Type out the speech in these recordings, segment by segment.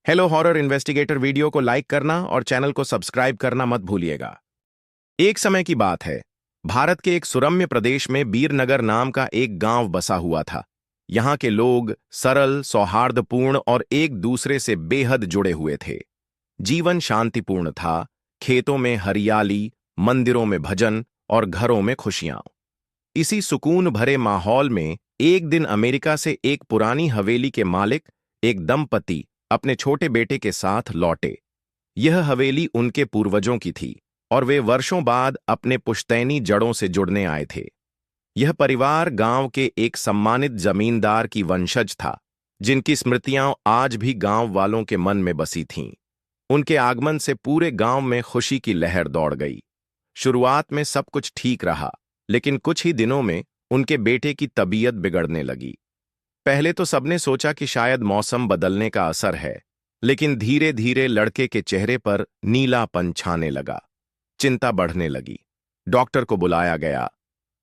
Hello horror investigator, video को like करना और चैनल को सब्सक्राइब करना मत भूलिएगा। एक समय की बात है, भारत के एक सुरम्य प्रदेश में बीरनगर नाम का एक गांव बसा हुआ था। यहाँ के लोग सरल, सौहार्दपूर्ण और एक दूसरे से बेहद जुड़े हुए थे। जीवन शांतिपूर्ण था। खेतों में हरियाली, मंदिरों में भजन और घरों में खुशियां। इसी सुकून भरे माहौल में एक दिन अमेरिका से एक पुरानी हवेली के मालिक, एक दंपति, अपने छोटे बेटे के साथ लौटे। यह हवेली उनके पूर्वजों की थी और वे वर्षों बाद अपने पुश्तैनी जड़ों से जुड़ने आए थे। यह परिवार गांव के एक सम्मानित जमींदार की वंशज था, जिनकी स्मृतियां आज भी गांव वालों के मन में बसी थीं। उनके आगमन से पूरे गांव में खुशी की लहर दौड़ गई। शुरुआत में सब कुछ ठीक रहा, लेकिन कुछ ही दिनों में उनके बेटे की तबीयत बिगड़ने लगी। पहले तो सबने सोचा कि शायद मौसम बदलने का असर है, लेकिन धीरे धीरे लड़के के चेहरे पर नीलापन छाने लगा। चिंता बढ़ने लगी। डॉक्टर को बुलाया गया,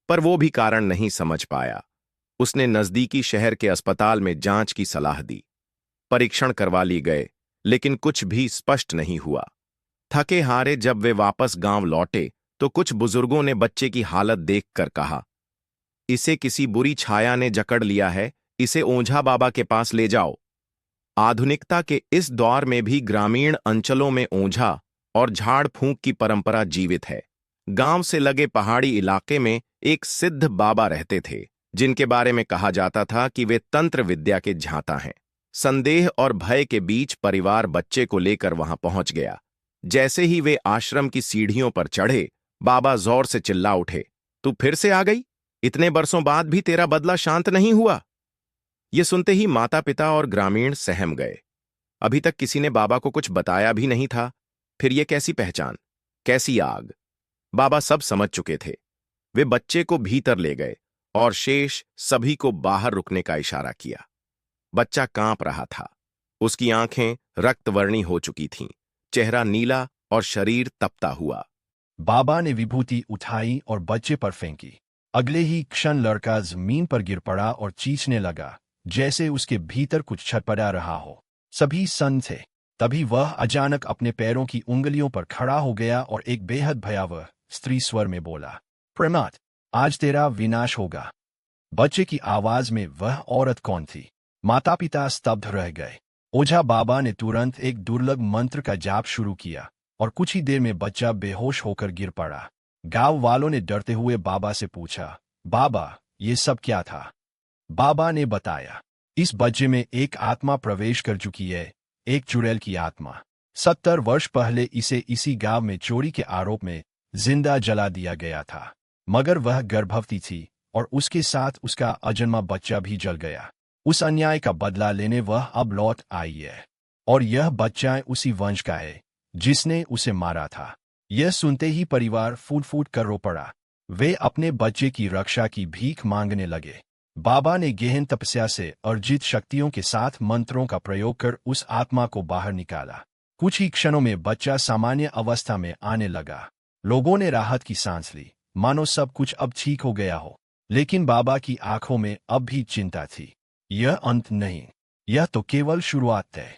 पर वो भी कारण नहीं समझ पाया। उसने नजदीकी शहर के अस्पताल में जांच की सलाह दी। परीक्षण करवा ली गए, लेकिन कुछ भी स्पष्ट नहीं हुआ। थके हारे जब वे वापस गांव लौटे, तो कुछ बुजुर्गों ने बच्चे की हालत देखकर कहा, इसे किसी बुरी छाया ने जकड़ लिया है, इसे ओझा बाबा के पास ले जाओ। आधुनिकता के इस दौर में भी ग्रामीण अंचलों में ओझा और झाड़ फूंक की परंपरा जीवित है। गांव से लगे पहाड़ी इलाके में एक सिद्ध बाबा रहते थे, जिनके बारे में कहा जाता था कि वे तंत्र विद्या के झांता हैं। संदेह और भय के बीच परिवार बच्चे को लेकर वहां पहुंच गया। जैसे ही वे आश्रम की सीढ़ियों पर चढ़े, बाबा जोर से चिल्ला उठे, तू फिर से आ गई? इतने बरसों बाद भी तेरा बदला शांत नहीं हुआ? ये सुनते ही माता पिता और ग्रामीण सहम गए। अभी तक किसी ने बाबा को कुछ बताया भी नहीं था। फिर ये कैसी पहचान, कैसी आग? बाबा सब समझ चुके थे। वे बच्चे को भीतर ले गए और शेष सभी को बाहर रुकने का इशारा किया। बच्चा कांप रहा था। उसकी आंखें रक्तवर्णी हो चुकी थीं, चेहरा नीला और शरीर तपता हुआ। बाबा ने विभूति उठाई और बच्चे पर फेंकी। अगले ही क्षण लड़का जमीन पर गिर पड़ा और चीखने लगा, जैसे उसके भीतर कुछ छटपटा रहा हो। सभी सन्न थे। तभी वह अचानक अपने पैरों की उंगलियों पर खड़ा हो गया और एक बेहद भयावह स्त्री स्वर में बोला, प्रमाद, आज तेरा विनाश होगा। बच्चे की आवाज में वह औरत कौन थी? माता पिता स्तब्ध रह गए। ओझा बाबा ने तुरंत एक दुर्लभ मंत्र का जाप शुरू किया और कुछ ही देर में बच्चा बेहोश होकर गिर पड़ा। गांव वालों ने डरते हुए बाबा से पूछा, बाबा, ये सब क्या था? बाबा ने बताया, इस बच्चे में एक आत्मा प्रवेश कर चुकी है, एक चुड़ैल की आत्मा। 70 वर्ष पहले इसे इसी गांव में चोरी के आरोप में जिंदा जला दिया गया था, मगर वह गर्भवती थी और उसके साथ उसका अजन्मा बच्चा भी जल गया। उस अन्याय का बदला लेने वह अब लौट आई है, और यह बच्चा उसी वंश का है जिसने उसे मारा था। यह सुनते ही परिवार फूट फूट कर रो पड़ा। वे अपने बच्चे की रक्षा की भीख मांगने लगे। बाबा ने गहन तपस्या से अर्जित शक्तियों के साथ मंत्रों का प्रयोग कर उस आत्मा को बाहर निकाला। कुछ ही क्षणों में बच्चा सामान्य अवस्था में आने लगा। लोगों ने राहत की सांस ली, मानो सब कुछ अब ठीक हो गया हो। लेकिन बाबा की आंखों में अब भी चिंता थी। यह अंत नहीं, यह तो केवल शुरुआत है।